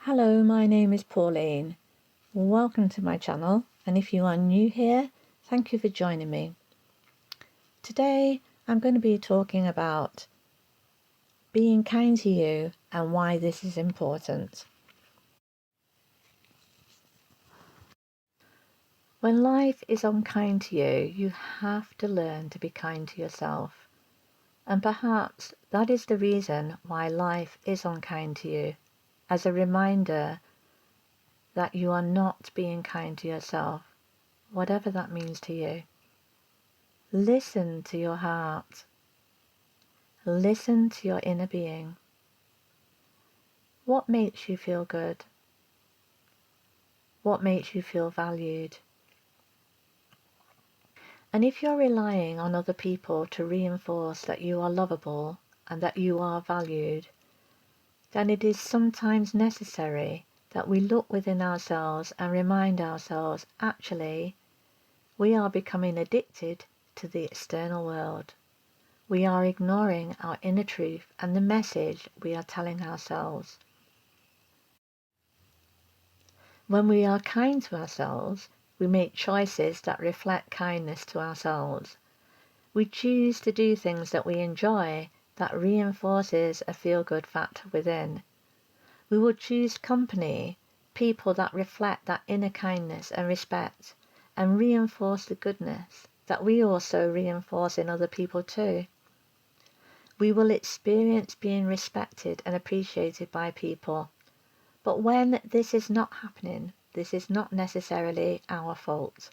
Hello, my name is Pauline. Welcome to my channel, and if you are new here, thank you for joining me. Today I'm going to be talking about being kind to you and why this is important. When life is unkind to you, you have to learn to be kind to yourself. And perhaps that is the reason why life is unkind to you, as a reminder that you are not being kind to yourself, whatever that means to you. Listen to your heart. Listen to your inner being. What makes you feel good? What makes you feel valued? And if you're relying on other people to reinforce that you are lovable and that you are valued, then it is sometimes necessary that we look within ourselves and remind ourselves, actually, we are becoming addicted to the external world. We are ignoring our inner truth and the message we are telling ourselves. When we are kind to ourselves, we make choices that reflect kindness to ourselves. We choose to do things that we enjoy that reinforces a feel-good factor within. We will choose company, people that reflect that inner kindness and respect and reinforce the goodness that we also reinforce in other people too. We will experience being respected and appreciated by people. But when this is not happening, this is not necessarily our fault.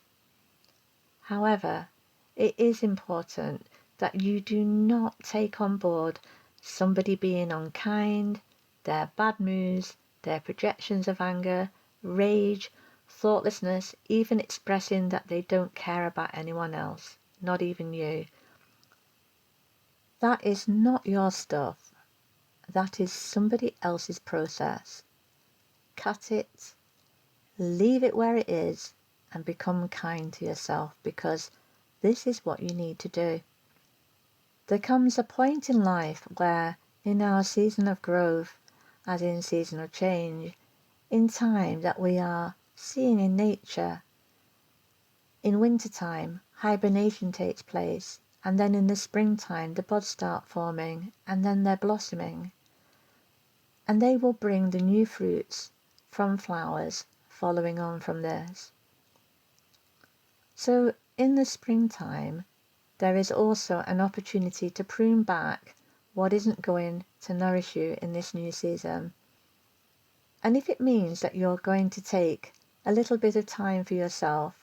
However, it is important that you do not take on board somebody being unkind, their bad moods, their projections of anger, rage, thoughtlessness, even expressing that they don't care about anyone else, not even you. That is not your stuff. That is somebody else's process. Cut it, leave it where it is, and become kind to yourself, because this is what you need to do. There comes a point in life where, in our season of growth, as in season of change, in time that we are seeing in nature, in wintertime, hibernation takes place, and then in the springtime the buds start forming, and then they're blossoming, and they will bring the new fruits from flowers following on from this. So in the springtime, there is also an opportunity to prune back what isn't going to nourish you in this new season. And if it means that you're going to take a little bit of time for yourself,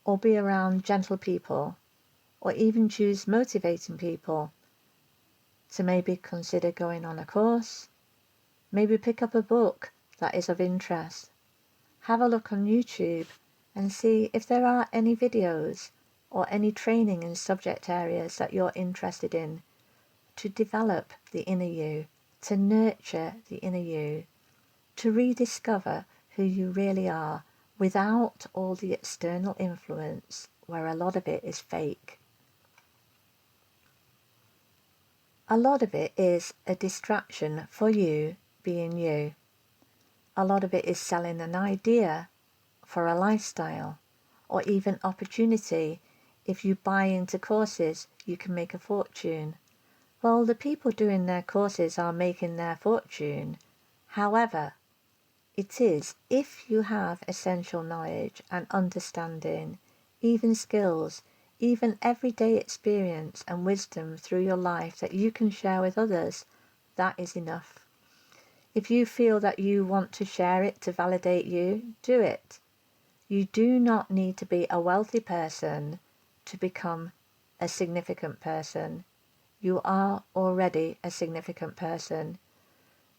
or be around gentle people, or even choose motivating people, to maybe consider going on a course, maybe pick up a book that is of interest, have a look on YouTube and see if there are any videos or any training in subject areas that you're interested in, to develop the inner you, to nurture the inner you, to rediscover who you really are without all the external influence where a lot of it is fake. A lot of it is a distraction for you being you. A lot of it is selling an idea for a lifestyle, or even opportunity. If you buy into courses, you can make a fortune. Well, the people doing their courses are making their fortune. However, it is if you have essential knowledge and understanding, even skills, even everyday experience and wisdom through your life that you can share with others, that is enough. If you feel that you want to share it to validate you, do it. You do not need to be a wealthy person to become a significant person. You are already a significant person.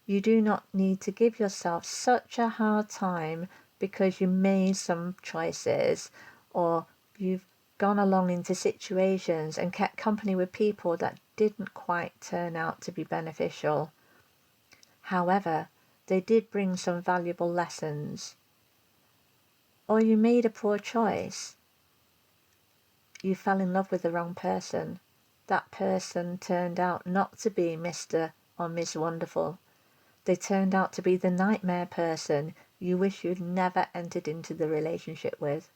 You do not need to give yourself such a hard time because you made some choices, or you've gone along into situations and kept company with people that didn't quite turn out to be beneficial. However, they did bring some valuable lessons. Or you made a poor choice. You fell in love with the wrong person. That person turned out not to be Mr. or Miss Wonderful. They turned out to be the nightmare person you wish you'd never entered into the relationship with.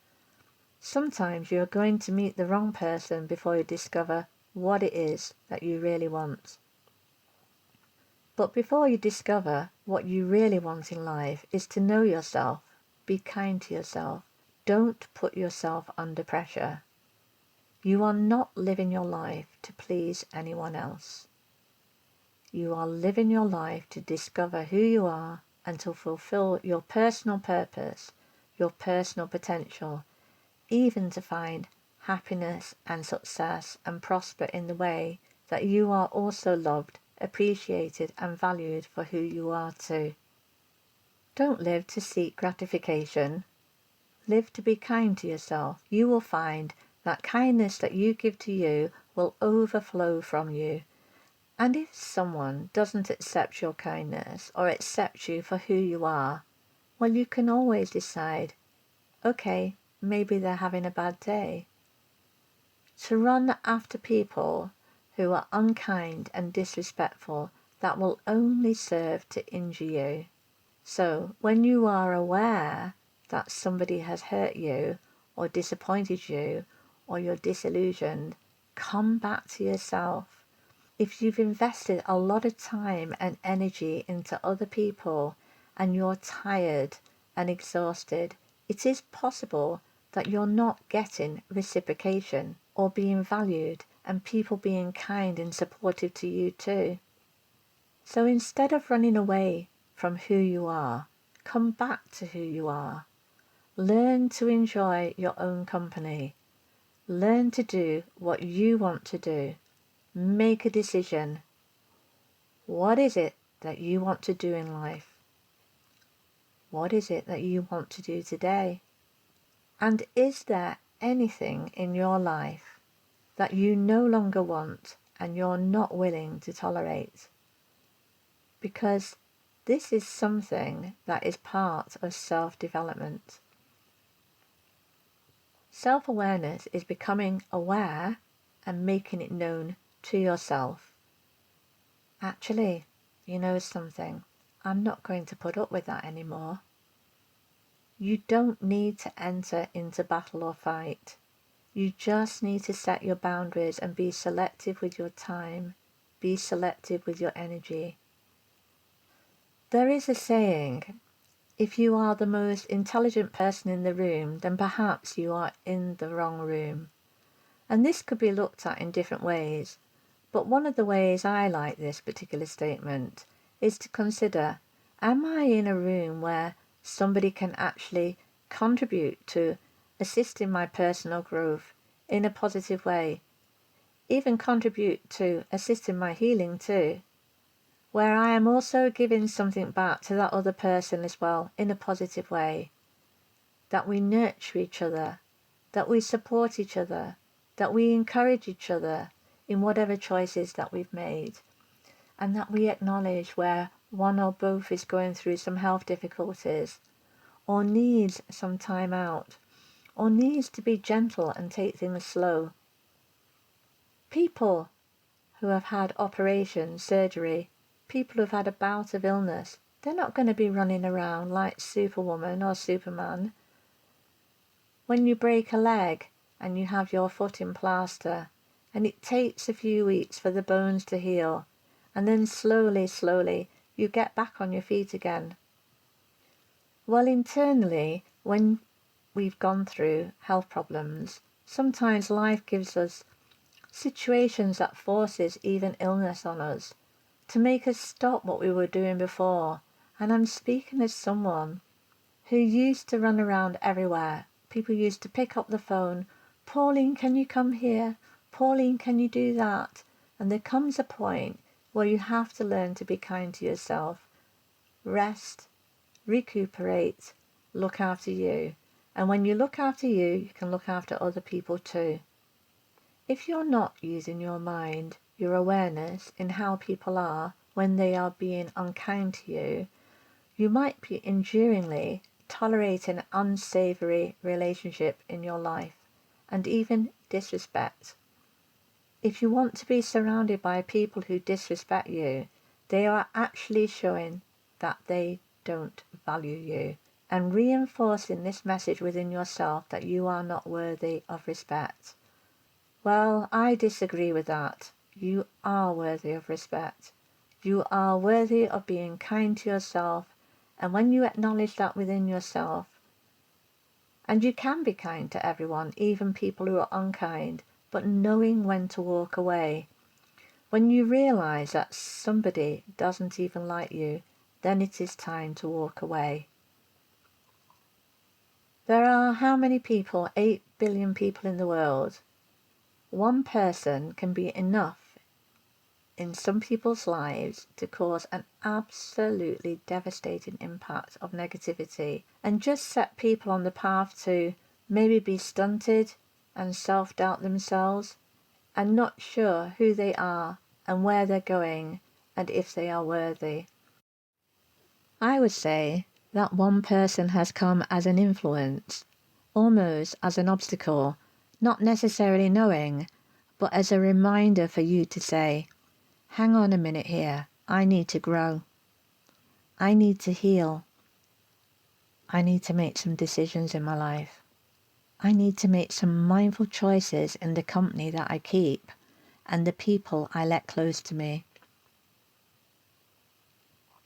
Sometimes you're going to meet the wrong person before you discover what it is that you really want. But before you discover what you really want in life is to know yourself, be kind to yourself, don't put yourself under pressure. You are not living your life to please anyone else. You are living your life to discover who you are and to fulfill your personal purpose, your personal potential, even to find happiness and success and prosper in the way that you are also loved, appreciated and valued for who you are too. Don't live to seek gratification. Live to be kind to yourself. You will find that kindness that you give to you will overflow from you. And if someone doesn't accept your kindness or accept you for who you are, well, you can always decide, okay, maybe they're having a bad day. To run after people who are unkind and disrespectful, that will only serve to injure you. So when you are aware that somebody has hurt you or disappointed you or you're disillusioned, come back to yourself. If you've invested a lot of time and energy into other people and you're tired and exhausted, it is possible that you're not getting reciprocation or being valued and people being kind and supportive to you too. So instead of running away from who you are, come back to who you are. Learn to enjoy your own company. Learn to do what you want to do. Make a decision. What is it that you want to do in life? What is it that you want to do today? And is there anything in your life that you no longer want and you're not willing to tolerate? Because this is something that is part of self-development. Self-awareness is becoming aware and making it known to yourself. Actually, you know something? I'm not going to put up with that anymore. You don't need to enter into battle or fight. You just need to set your boundaries and be selective with your time. Be selective with your energy. There is a saying, if you are the most intelligent person in the room, then perhaps you are in the wrong room. And this could be looked at in different ways. But one of the ways I like this particular statement is to consider, am I in a room where somebody can actually contribute to assisting my personal growth in a positive way, even contribute to assisting my healing too, where I am also giving something back to that other person as well in a positive way, that we nurture each other, that we support each other, that we encourage each other in whatever choices that we've made, and that we acknowledge where one or both is going through some health difficulties, or needs some time out, or needs to be gentle and take things slow. People who have had operation, surgery, people who've had a bout of illness, they're not going to be running around like Superwoman or Superman. When you break a leg and you have your foot in plaster, and it takes a few weeks for the bones to heal, and then slowly you get back on your feet again. Well, internally, when we've gone through health problems, sometimes life gives us situations that forces even illness on us to make us stop what we were doing before. And I'm speaking as someone who used to run around everywhere. People used to pick up the phone, Pauline, can you come here? Pauline, can you do that? And there comes a point where you have to learn to be kind to yourself. Rest, recuperate, look after you. And when you look after you, you can look after other people too. If you're not using your mind, your awareness in how people are when they are being unkind to you, you might be enduringly tolerating an unsavory relationship in your life, and even disrespect. If you want to be surrounded by people who disrespect you, they are actually showing that they don't value you, and reinforcing this message within yourself that you are not worthy of respect. Well, I disagree with that. You are worthy of respect. You are worthy of being kind to yourself, and when you acknowledge that within yourself, and you can be kind to everyone, even people who are unkind, but knowing when to walk away. When you realize that somebody doesn't even like you, then it is time to walk away. There are how many people? 8 billion people in the world. One person can be enough in some people's lives to cause an absolutely devastating impact of negativity and just set people on the path to maybe be stunted and self-doubt themselves and not sure who they are and where they're going and if they are worthy. I would say that one person has come as an influence, almost as an obstacle, not necessarily knowing, but as a reminder for you to say, hang on a minute here, I need to grow. I need to heal. I need to make some decisions in my life. I need to make some mindful choices in the company that I keep and the people I let close to me.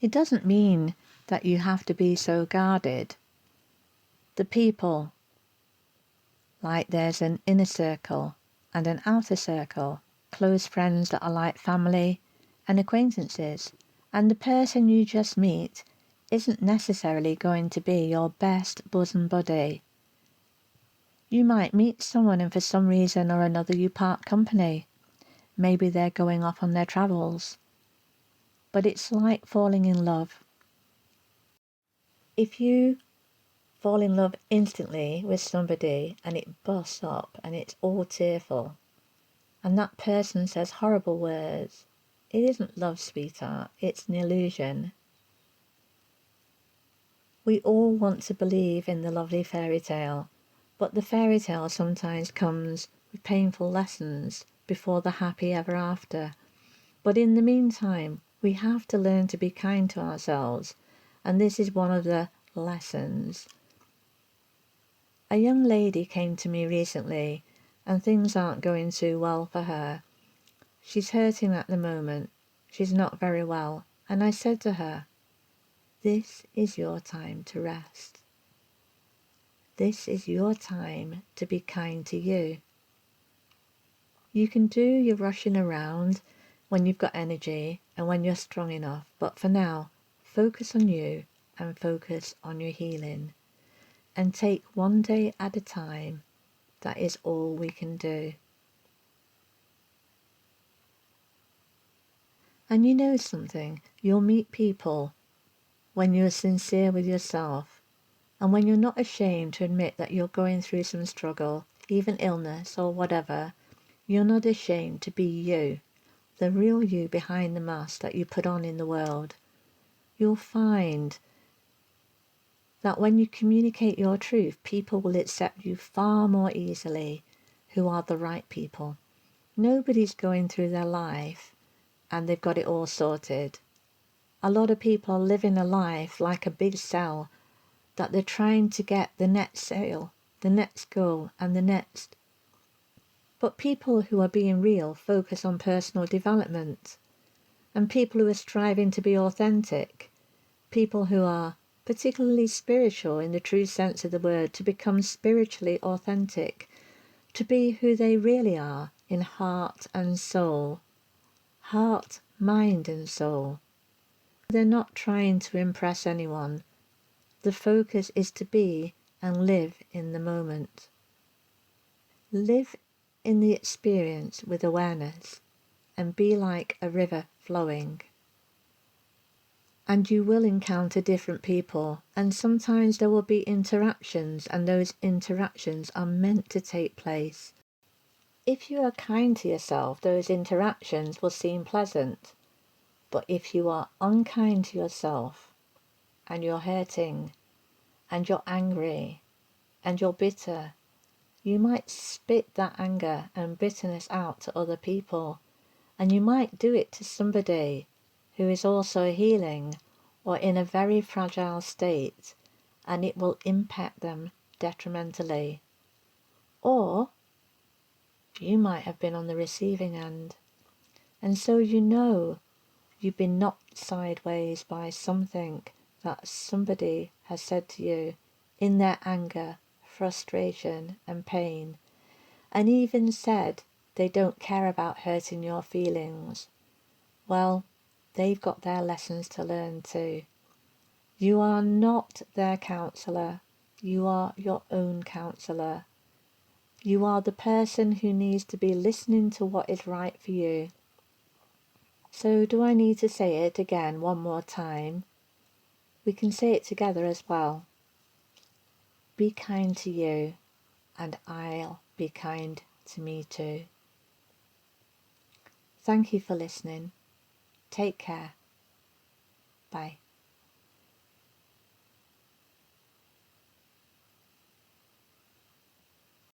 It doesn't mean that you have to be so guarded. The people, like there's an inner circle and an outer circle, close friends that are like family and acquaintances, and the person you just meet isn't necessarily going to be your best bosom buddy. You might meet someone and for some reason or another you part company. Maybe they're going off on their travels. But it's like falling in love. If you fall in love instantly with somebody and it busts up and it's all tearful, and that person says horrible words, it isn't love, sweetheart, it's an illusion. We all want to believe in the lovely fairy tale, but the fairy tale sometimes comes with painful lessons before the happy ever after. But in the meantime, we have to learn to be kind to ourselves, and this is one of the lessons. A young lady came to me recently, and things aren't going too well for her. She's hurting at the moment. She's not very well, and I said to her, this is your time to rest. This is your time to be kind to you. You can do your rushing around when you've got energy and when you're strong enough, but for now, focus on you and focus on your healing. And take one day at a time. That is all we can do. And you know something? You'll meet people when you're sincere with yourself and when you're not ashamed to admit that you're going through some struggle, even illness or whatever. You're not ashamed to be you, the real you behind the mask that you put on in the world. You'll find that when you communicate your truth, people will accept you far more easily, who are the right people. Nobody's going through their life and they've got it all sorted. A lot of people are living a life like a big cell that they're trying to get the next sale, the next goal, and the next. But people who are being real focus on personal development, and people who are striving to be authentic, people who are particularly spiritual in the true sense of the word, to become spiritually authentic, to be who they really are in heart and soul, heart, mind and soul. They're not trying to impress anyone. The focus is to be and live in the moment. Live in the experience with awareness and be like a river flowing. And you will encounter different people, and sometimes there will be interactions, and those interactions are meant to take place. If you are kind to yourself, those interactions will seem pleasant. But if you are unkind to yourself, and you're hurting, and you're angry, and you're bitter, you might spit that anger and bitterness out to other people, and you might do it to somebody who is also healing, or in a very fragile state, and it will impact them detrimentally. Or you might have been on the receiving end, and so you know you've been knocked sideways by something that somebody has said to you in their anger, frustration and pain, and even said they don't care about hurting your feelings. Well, they've got their lessons to learn too. You are not their counsellor. You are your own counsellor. You are the person who needs to be listening to what is right for you. So do I need to say it again one more time? We can say it together as well. Be kind to you, and I'll be kind to me too. Thank you for listening. Take care. Bye.